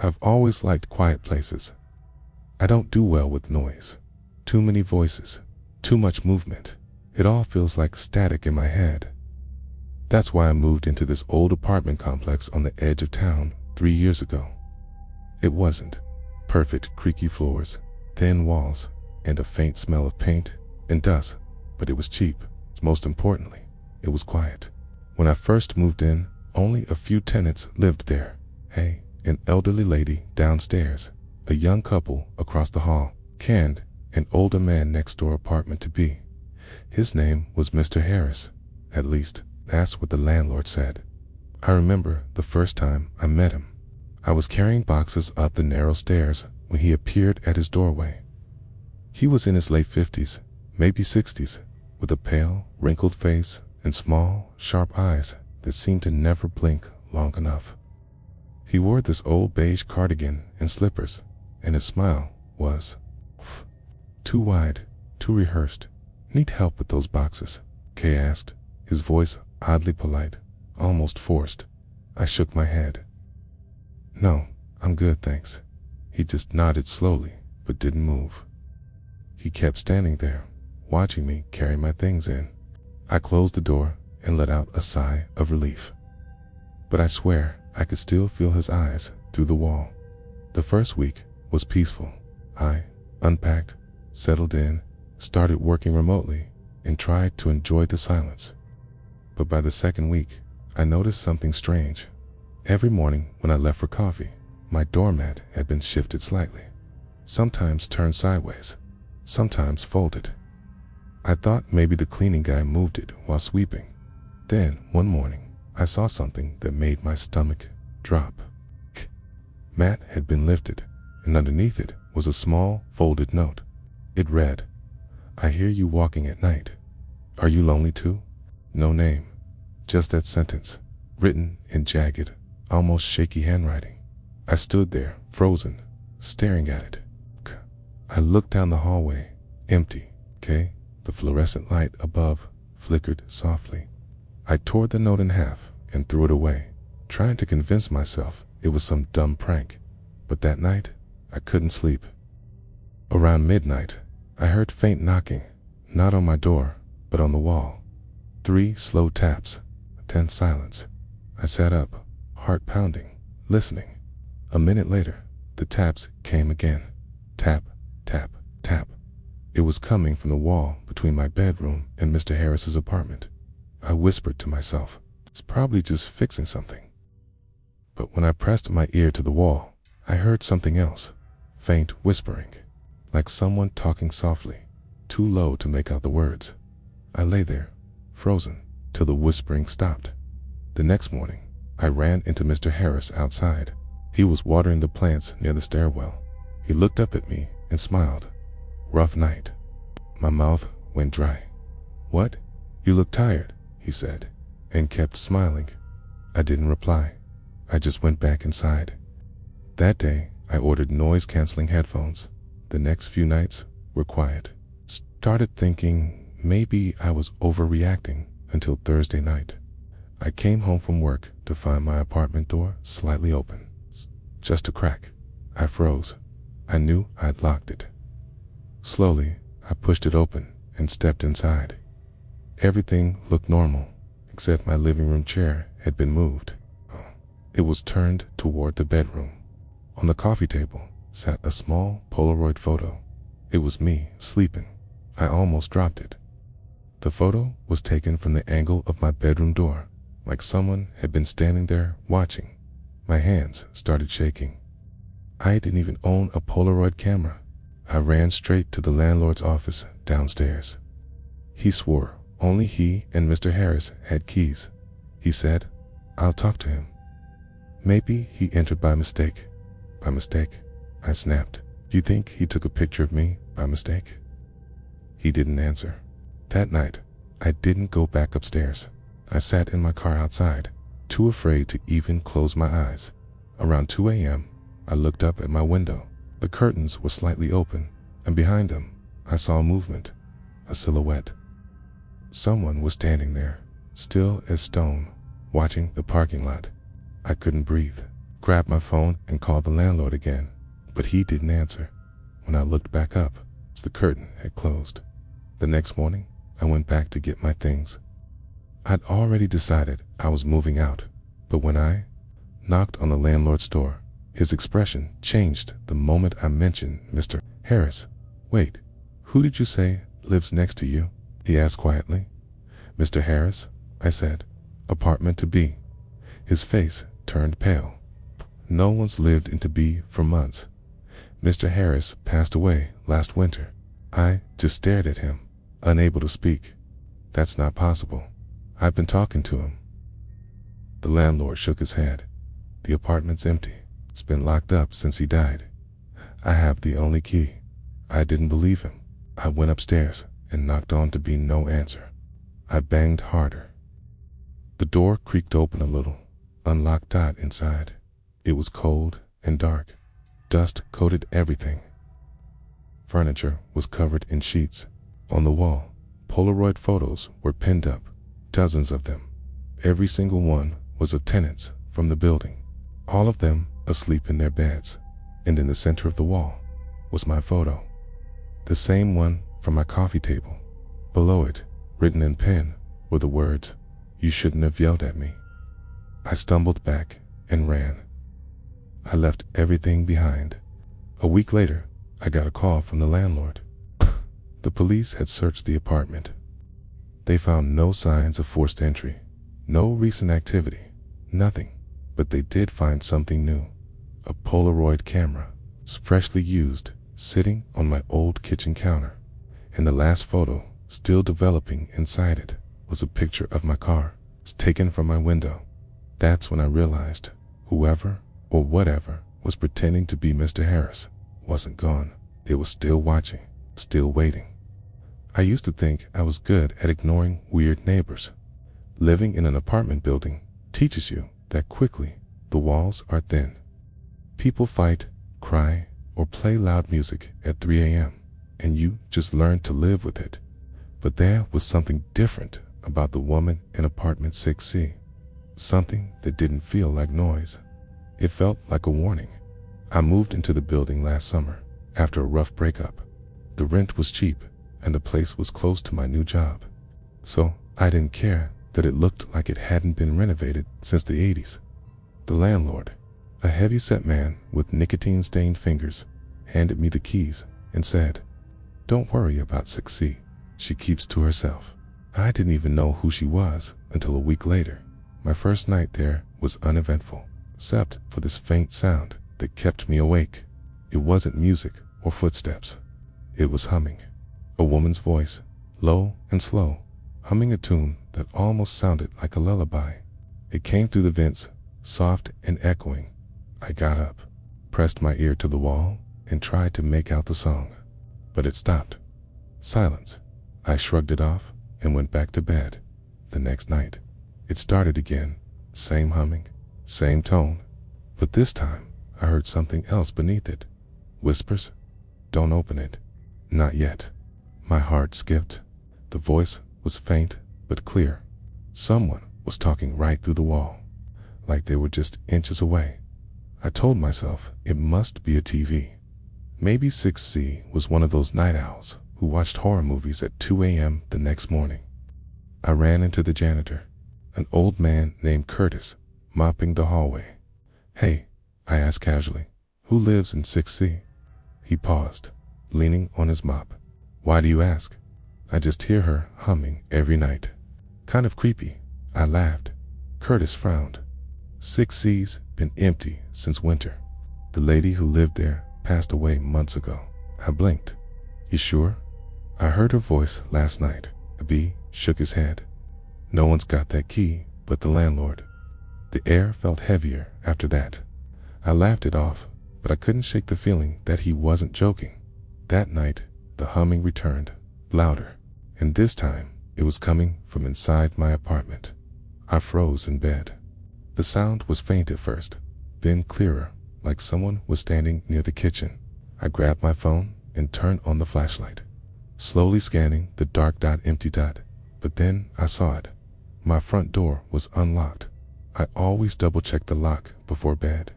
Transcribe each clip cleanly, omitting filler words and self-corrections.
I've always liked quiet places. I don't do well with noise. Too many voices, too much movement. It all feels like static in my head. That's why I moved into this old apartment complex on the edge of town 3 years ago. It wasn't perfect creaky floors, thin walls, and a faint smell of paint and dust, but it was cheap. Most importantly, it was quiet. When I first moved in, only a few tenants lived there. Hey, an elderly lady downstairs, a young couple across the hall, and an older man next door apartment to be. His name was Mr. Harris. At least, that's what the landlord said. I remember the first time I met him. I was carrying boxes up the narrow stairs when he appeared at his doorway. He was in his late 50s, maybe 60s, with a pale, wrinkled face and small, sharp eyes that seemed to never blink long enough. He wore this old beige cardigan and slippers, and his smile was too wide, too rehearsed. "Need help with those boxes?" Kay asked, his voice oddly polite, almost forced. I shook my head. "No, I'm good, thanks." He just nodded slowly, but didn't move. He kept standing there, watching me carry my things in. I closed the door and let out a sigh of relief. But I swear I could still feel his eyes through the wall. The first week was peaceful. I unpacked, settled in, started working remotely, and tried to enjoy the silence. But by the second week, I noticed something strange. Every morning when I left for coffee, my doormat had been shifted slightly, sometimes turned sideways, sometimes folded. I thought maybe the cleaning guy moved it while sweeping. Then, one morning, I saw something that made my stomach drop. Mat had been lifted, and underneath it was a small, folded note. It read, "I hear you walking at night. Are you lonely too?" No name, just that sentence, written in jagged, almost shaky handwriting. I stood there, frozen, staring at it. I looked down the hallway, empty. The fluorescent light above flickered softly. I tore the note in half and threw it away, trying to convince myself it was some dumb prank. But that night, I couldn't sleep. Around midnight, I heard faint knocking, not on my door, but on the wall. 3 slow taps, tense silence. I sat up, heart pounding, listening. A minute later, the taps came again. Tap, tap, tap. It was coming from the wall between my bedroom and Mr. Harris's apartment. I whispered to myself, "It's probably just fixing something." But when I pressed my ear to the wall, I heard something else, faint whispering, like someone talking softly, too low to make out the words. I lay there, frozen, till the whispering stopped. The next morning, I ran into Mr. Harris outside. He was watering the plants near the stairwell. He looked up at me and smiled. "Rough night." My mouth went dry. "What? You look tired," he said, and kept smiling. I didn't reply. I just went back inside. That day, I ordered noise-canceling headphones. The next few nights were quiet. Started thinking maybe I was overreacting until Thursday night. I came home from work to find my apartment door slightly open. Just a crack. I froze. I knew I'd locked it. Slowly, I pushed it open and stepped inside. Everything looked normal, except my living room chair had been moved. It was turned toward the bedroom. On the coffee table sat a small Polaroid photo. It was me, sleeping. I almost dropped it. The photo was taken from the angle of my bedroom door, like someone had been standing there watching. My hands started shaking. I didn't even own a Polaroid camera. I ran straight to the landlord's office downstairs. He swore only he and Mr. Harris had keys. He said, "I'll talk to him." Maybe he entered by mistake. By mistake? I snapped. "Do you think he took a picture of me by mistake?" He didn't answer. That night, I didn't go back upstairs. I sat in my car outside, too afraid to even close my eyes. Around 2 a.m., I looked up at my window. The curtains were slightly open, and behind them, I saw a movement, a silhouette. Someone was standing there, still as stone, watching the parking lot. I couldn't breathe. grabbed my phone and called the landlord again, but he didn't answer. When I looked back up, the curtain had closed. The next morning, I went back to get my things. I'd already decided I was moving out, but when I knocked on the landlord's door, his expression changed the moment I mentioned Mr. Harris. "Wait, who did you say lives next to you?" he asked quietly. "Mr. Harris," I said. "Apartment to B." His face turned pale. "No one's lived into B for months. Mr. Harris passed away last winter." I just stared at him, unable to speak. "That's not possible. I've been talking to him." The landlord shook his head. "The apartment's empty. It's been locked up since he died. I have the only key." I didn't believe him. I went upstairs and knocked on to be no answer. I banged harder. The door creaked open a little, unlocked Dot inside. It was cold and dark. Dust coated everything. Furniture was covered in sheets. On the wall, Polaroid photos were pinned up, dozens of them. Every single one was of tenants from the building, all of them asleep in their beds. And in the center of the wall was my photo, the same one from my coffee table. Below it, written in pen, were the words, "You shouldn't have yelled at me." I stumbled back and ran. I left everything behind. A week later, I got a call from the landlord. The police had searched the apartment. They found no signs of forced entry, no recent activity, nothing. But they did find something new. A Polaroid camera, freshly used, sitting on my old kitchen counter. And the last photo, still developing inside it, was a picture of my car, taken from my window. That's when I realized whoever or whatever was pretending to be Mr. Harris wasn't gone. It was still watching, still waiting. I used to think I was good at ignoring weird neighbors. Living in an apartment building teaches you that quickly the walls are thin. People fight, cry, or play loud music at 3 a.m., and you just learn to live with it. But there was something different about the woman in apartment 6C. Something that didn't feel like noise. It felt like a warning. I moved into the building last summer after a rough breakup. The rent was cheap and the place was close to my new job. So I didn't care that it looked like it hadn't been renovated since the 80s. The landlord, a heavy-set man with nicotine-stained fingers, handed me the keys and said, "Don't worry about 6C. She keeps to herself." I didn't even know who she was until a week later. My first night there was uneventful, except for this faint sound that kept me awake. It wasn't music or footsteps. It was humming. A woman's voice, low and slow, humming a tune that almost sounded like a lullaby. It came through the vents, soft and echoing. I got up, pressed my ear to the wall, and tried to make out the song. But it stopped. Silence. I shrugged it off and went back to bed. The next night, it started again. Same humming, same tone. But this time, I heard something else beneath it. Whispers. "Don't open it. Not yet." My heart skipped. The voice was faint but clear. Someone was talking right through the wall, like they were just inches away. I told myself it must be a TV. Maybe 6C was one of those night owls who watched horror movies at 2 a.m. the next morning. I ran into the janitor, an old man named Curtis, mopping the hallway. "Hey," I asked casually, "who lives in 6C? He paused, leaning on his mop. "Why do you ask?" "I just hear her humming every night." "Kind of creepy," I laughed. Curtis frowned. 6C's been empty since winter. The lady who lived there passed away months ago. I blinked. "You sure?" "I heard her voice last night." B shook his head. "No one's got that key but the landlord." The air felt heavier after that. I laughed it off, but I couldn't shake the feeling that he wasn't joking. That night, the humming returned, louder, and this time it was coming from inside my apartment. I froze in bed. The sound was faint at first, then clearer, like someone was standing near the kitchen. I grabbed my phone and turned on the flashlight, slowly scanning the dark empty dot. But then I saw it. My front door was unlocked. I always double-checked the lock before bed.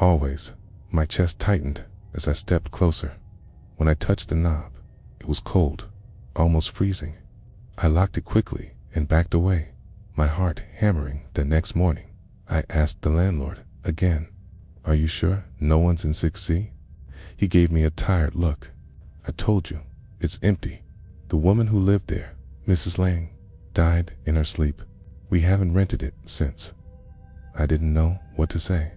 Always. My chest tightened as I stepped closer. When I touched the knob, it was cold, almost freezing. I locked it quickly and backed away, my heart hammering. The next morning, I asked the landlord again, "Are you sure no one's in 6C? He gave me a tired look. "I told you, it's empty. The woman who lived there, Mrs. Lang, died in her sleep. We haven't rented it since." I didn't know what to say.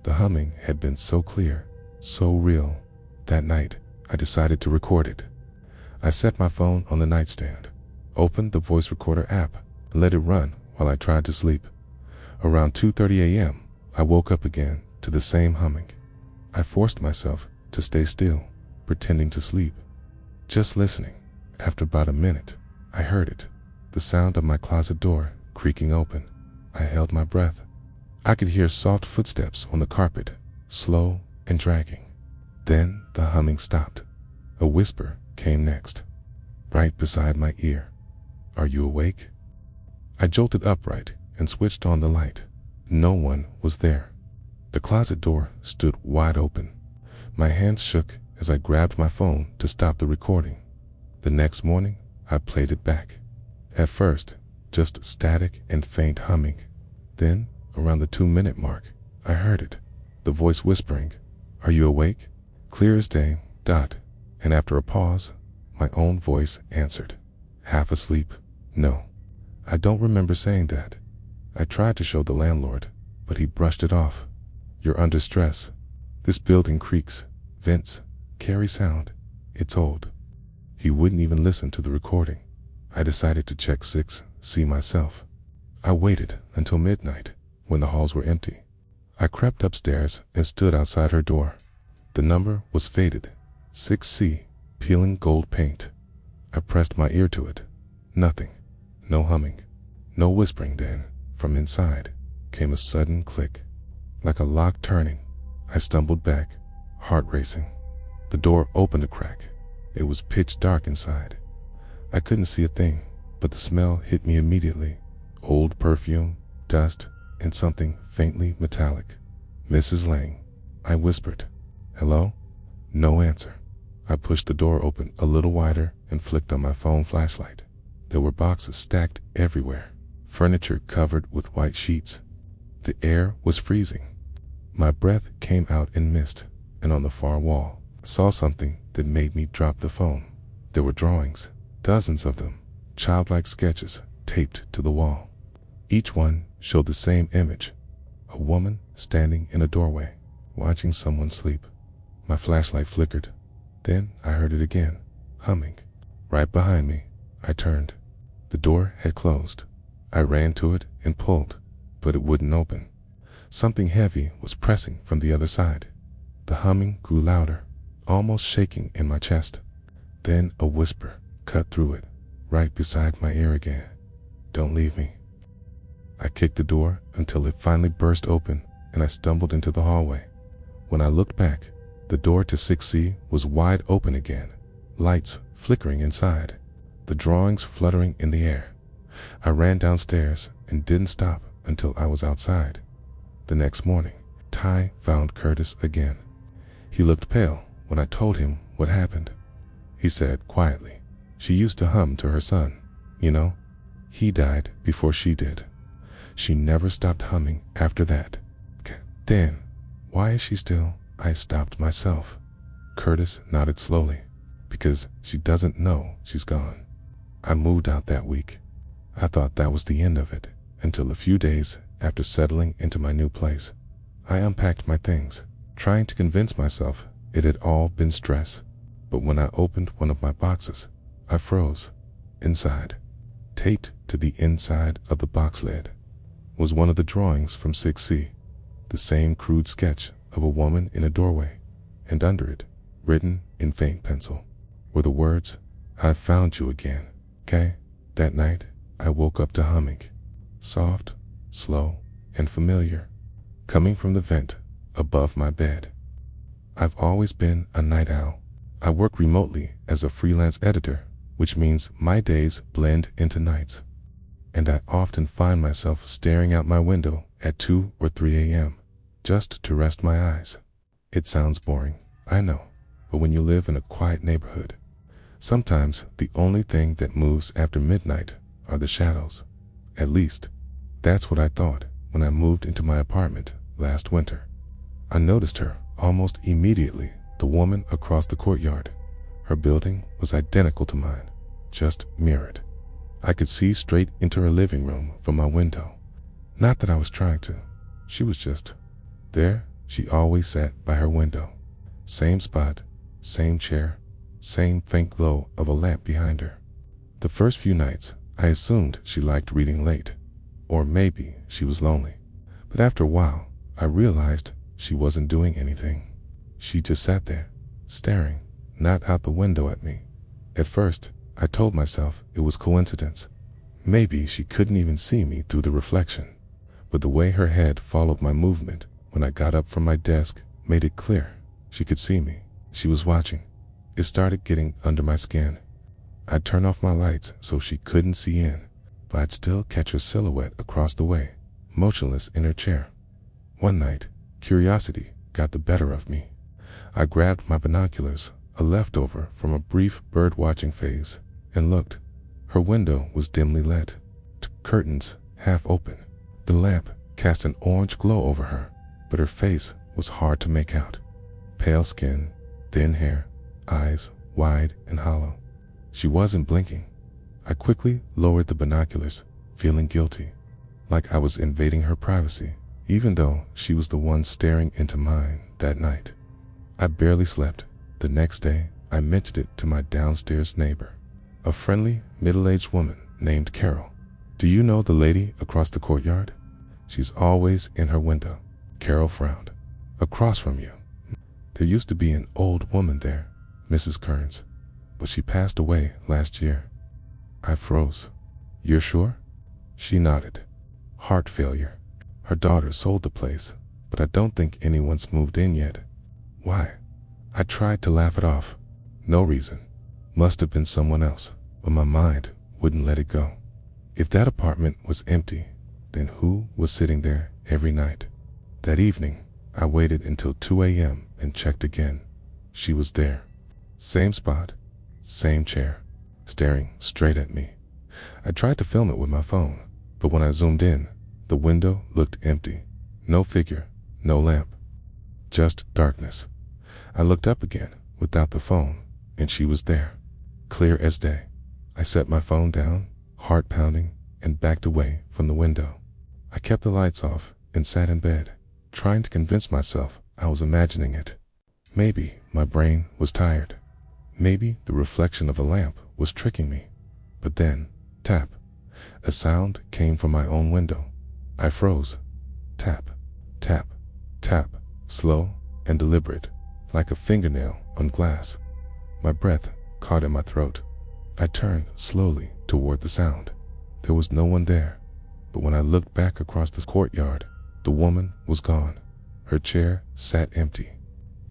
The humming had been so clear, so real. That night, I decided to record it. I set my phone on the nightstand, opened the voice recorder app, and let it run while I tried to sleep. Around 2:30 a.m., I woke up again to the same humming. I forced myself to stay still, pretending to sleep, just listening. After about a minute, I heard it, the sound of my closet door creaking open. I held my breath. I could hear soft footsteps on the carpet, slow and dragging. Then the humming stopped. A whisper came next, right beside my ear. "Are you awake?" I jolted upright and switched on the light. No one was there. The closet door stood wide open. My hands shook as I grabbed my phone to stop the recording. The next morning, I played it back. At first, just static and faint humming. Then, around the 2-minute mark, I heard it, the voice whispering, "Are you awake?" Clear as day, and after a pause, my own voice answered, "Half asleep? No." I don't remember saying that. I tried to show the landlord, but he brushed it off. "You're under stress. This building creaks, vents, carry sound. It's old." He wouldn't even listen to the recording. I decided to check 6C myself. I waited until midnight, when the halls were empty. I crept upstairs and stood outside her door. The number was faded, 6C, peeling gold paint. I pressed my ear to it. Nothing. No humming. No whispering. Then, from inside, came a sudden click. Like a lock turning, I stumbled back, heart racing. The door opened a crack. It was pitch dark inside. I couldn't see a thing, but the smell hit me immediately. Old perfume, dust, and something faintly metallic. "Mrs. Lang," I whispered. "Hello?" No answer. I pushed the door open a little wider and flicked on my phone flashlight. There were boxes stacked everywhere, furniture covered with white sheets. The air was freezing. My breath came out in mist, and on the far wall, I saw something that made me drop the phone. There were drawings, dozens of them, childlike sketches taped to the wall. Each one showed the same image, a woman standing in a doorway, watching someone sleep. My flashlight flickered. Then I heard it again, humming. Right behind me, I turned. The door had closed. I ran to it and pulled, but it wouldn't open. Something heavy was pressing from the other side. The humming grew louder, almost shaking in my chest. Then a whisper cut through it, right beside my ear again. "Don't leave me." I kicked the door until it finally burst open, and I stumbled into the hallway. When I looked back, the door to 6C was wide open again, lights flickering inside, the drawings fluttering in the air. I ran downstairs and didn't stop until I was outside. The next morning, Ty found Curtis again. He looked pale when I told him what happened. He said quietly, "She used to hum to her son, you know. He died before she did. She never stopped humming after that." "Then, why is she still?" I stopped myself. Curtis nodded slowly. "Because she doesn't know she's gone. I moved out that week. I thought that was the end of it, until a few days after settling into my new place. I unpacked my things, trying to convince myself it had all been stress. But when I opened one of my boxes, I froze. Inside, taped to the inside of the box lid, was one of the drawings from 6C, the same crude sketch of a woman in a doorway, and under it, written in faint pencil, were the words, "I found you again, Kay." That night, I woke up to humming, soft, slow, and familiar, coming from the vent above my bed. I've always been a night owl. I work remotely as a freelance editor, which means my days blend into nights. And I often find myself staring out my window at 2 or 3 a.m., just to rest my eyes. It sounds boring, I know, but when you live in a quiet neighborhood, sometimes the only thing that moves after midnight are the shadows. At least, that's what I thought when I moved into my apartment last winter. I noticed her almost immediately, the woman across the courtyard. Her building was identical to mine, just mirrored. I could see straight into her living room from my window. Not that I was trying to. She was just there. She always sat by her window. Same spot, same chair, same faint glow of a lamp behind her. The first few nights, I assumed she liked reading late, or maybe she was lonely. But after a while, I realized she wasn't doing anything. She just sat there, staring, not out the window at me. At first, I told myself it was coincidence. Maybe she couldn't even see me through the reflection. But the way her head followed my movement when I got up from my desk made it clear she could see me. She was watching. It started getting under my skin. I'd turn off my lights so she couldn't see in, but I'd still catch her silhouette across the way, motionless in her chair. One night, curiosity got the better of me. I grabbed my binoculars, a leftover from a brief bird-watching phase, and looked. Her window was dimly lit, curtains half open. The lamp cast an orange glow over her, but her face was hard to make out. Pale skin, thin hair, eyes wide and hollow. She wasn't blinking. I quickly lowered the binoculars, feeling guilty, like I was invading her privacy, even though she was the one staring into mine that night. I barely slept. The next day, I mentioned it to my downstairs neighbor, a friendly, middle-aged woman named Carol. "Do you know the lady across the courtyard? She's always in her window." Carol frowned. "Across from you. There used to be an old woman there, Mrs. Kearns, but she passed away last year." I froze. "You're sure?" She nodded. "Heart failure. Her daughter sold the place, but I don't think anyone's moved in yet." "Why?" I tried to laugh it off. "No reason. Must have been someone else," but my mind wouldn't let it go. If that apartment was empty, then who was sitting there every night? That evening, I waited until 2 a.m. and checked again. She was there. Same spot, same chair, staring straight at me. I tried to film it with my phone, but when I zoomed in, the window looked empty. No figure, no lamp, just darkness. I looked up again without the phone, and she was there, clear as day. I set my phone down, heart pounding, and backed away from the window. I kept the lights off and sat in bed, trying to convince myself I was imagining it. Maybe my brain was tired. Maybe the reflection of a lamp was tricking me. But then, tap. A sound came from my own window. I froze. Tap, tap, tap, slow and deliberate, like a fingernail on glass. My breath caught in my throat. I turned slowly toward the sound. There was no one there, but when I looked back across the courtyard, the woman was gone. Her chair sat empty.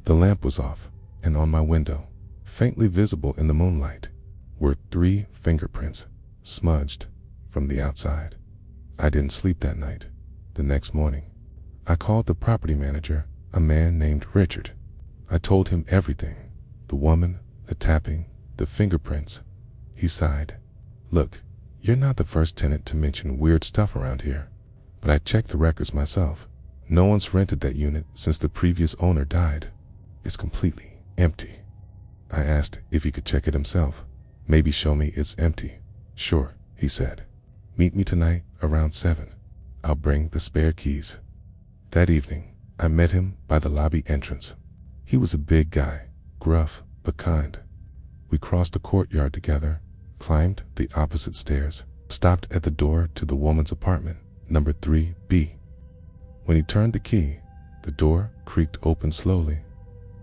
The lamp was off, and on my window, faintly visible in the moonlight, were 3 fingerprints, smudged from the outside. I didn't sleep that night. The next morning, I called the property manager, a man named Richard. I told him everything, the woman, the tapping, the fingerprints. He sighed. "Look, you're not the first tenant to mention weird stuff around here, but I checked the records myself. No one's rented that unit since the previous owner died. It's completely empty." I asked if he could check it himself. "Maybe show me it's empty." "Sure," he said. "Meet me tonight around 7. I'll bring the spare keys." That evening, I met him by the lobby entrance. He was a big guy, gruff but kind. We crossed the courtyard together, climbed the opposite stairs, stopped at the door to the woman's apartment, number 3B. When he turned the key, the door creaked open slowly.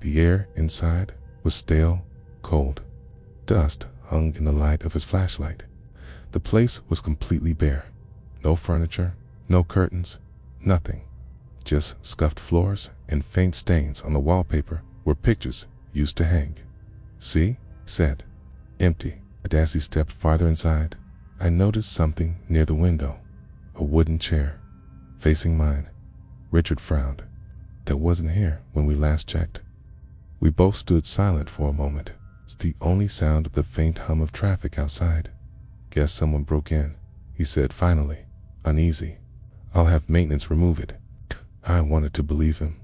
The air inside was stale, cold. Dust hung in the light of his flashlight. The place was completely bare. No furniture, no curtains, nothing. Just scuffed floors and faint stains on the wallpaper where pictures used to hang. "See?" he said. "Empty." As he stepped farther inside, I noticed something near the window. A wooden chair, facing mine. Richard frowned. that wasn't here when we last checked. We both stood silent for a moment. It's the only sound of the faint hum of traffic outside. Guess someone broke in, he said finally, uneasy. I'll have maintenance remove it. I wanted to believe him,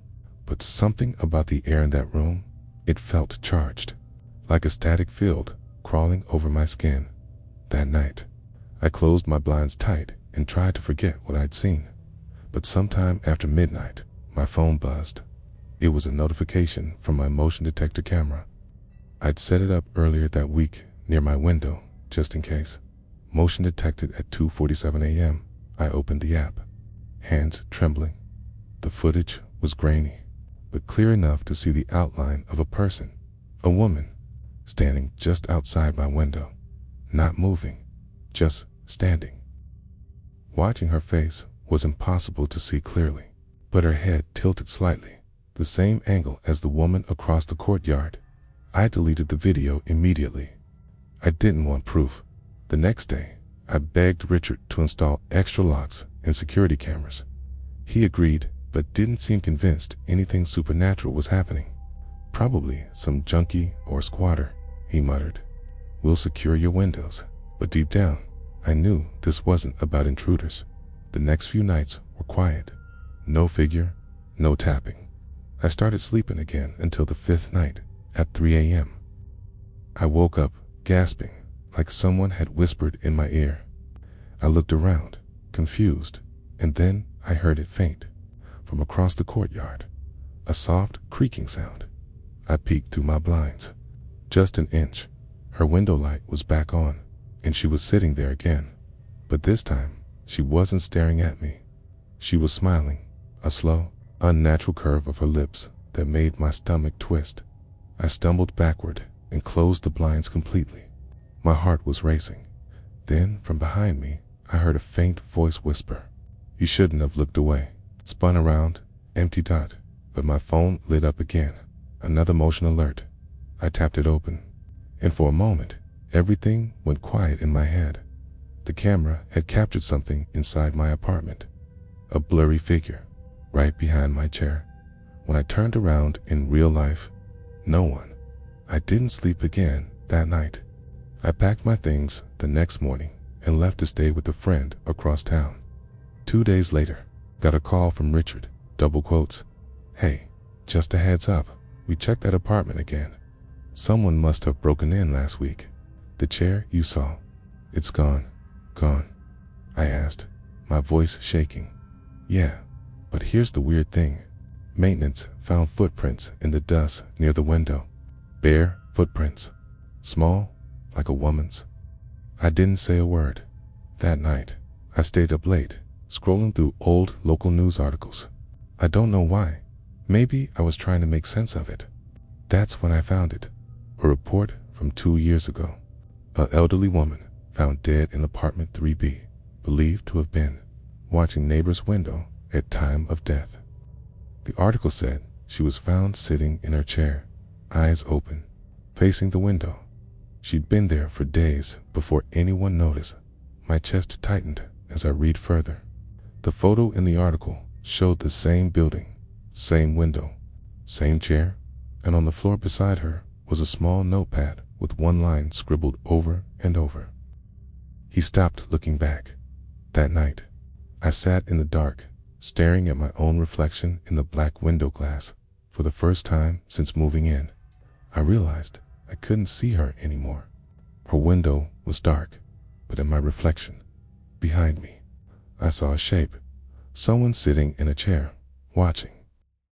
but something about the air in that room, it felt charged, like a static field crawling over my skin. That night, I closed my blinds tight and tried to forget what I'd seen. But sometime after midnight, my phone buzzed. It was a notification from my motion detector camera. I'd set it up earlier that week near my window, just in case. Motion detected at 2:47 a.m. I opened the app, hands trembling. The footage was grainy, but clear enough to see the outline of a person, a woman, standing just outside my window, not moving, just standing. Watching her face was impossible to see clearly, but her head tilted slightly, the same angle as the woman across the courtyard. I deleted the video immediately. I didn't want proof. The next day, I begged Richard to install extra locks and security cameras. He agreed, but didn't seem convinced anything supernatural was happening. Probably some junkie or squatter, he muttered. We'll secure your windows. But deep down, I knew this wasn't about intruders. The next few nights were quiet. No figure, no tapping. I started sleeping again until the fifth night at 3 a.m. I woke up gasping, like someone had whispered in my ear. I looked around, confused, and then I heard it faint, from across the courtyard, a soft creaking sound. I peeked through my blinds. Just an inch. Her window light was back on, and she was sitting there again. But this time, she wasn't staring at me. She was smiling, a slow, unnatural curve of her lips that made my stomach twist. I stumbled backward and closed the blinds completely. My heart was racing. Then, from behind me, I heard a faint voice whisper, "You shouldn't have looked away." Spun around, empty dot, but my phone lit up again. Another motion alert. I tapped it open, and for a moment, everything went quiet in my head. The camera had captured something inside my apartment, a blurry figure, right behind my chair. When I turned around in real life, no one. I didn't sleep again that night. I packed my things the next morning and left to stay with a friend across town. 2 days later, got a call from Richard, double quotes. "Hey, just a heads up, we checked that apartment again. Someone must have broken in last week. The chair you saw, it's gone." "Gone?" I asked, my voice shaking. "Yeah, but here's the weird thing. Maintenance found footprints in the dust near the window. Bare footprints. Small, like a woman's." I didn't say a word. That night, I stayed up late, scrolling through old local news articles. I don't know why. Maybe I was trying to make sense of it. That's when I found it. A report from 2 years ago. An elderly woman found dead in apartment 3B, believed to have been watching neighbor's window at time of death. The article said she was found sitting in her chair, eyes open, facing the window. She'd been there for days before anyone noticed. My chest tightened as I read further. The photo in the article showed the same building, same window, same chair, and on the floor beside her was a small notepad with one line scribbled over and over. He stopped looking back. That night, I sat in the dark, staring at my own reflection in the black window glass. For the first time since moving in, I realized I couldn't see her anymore. Her window was dark, but in my reflection, behind me, I saw a shape, someone sitting in a chair, watching.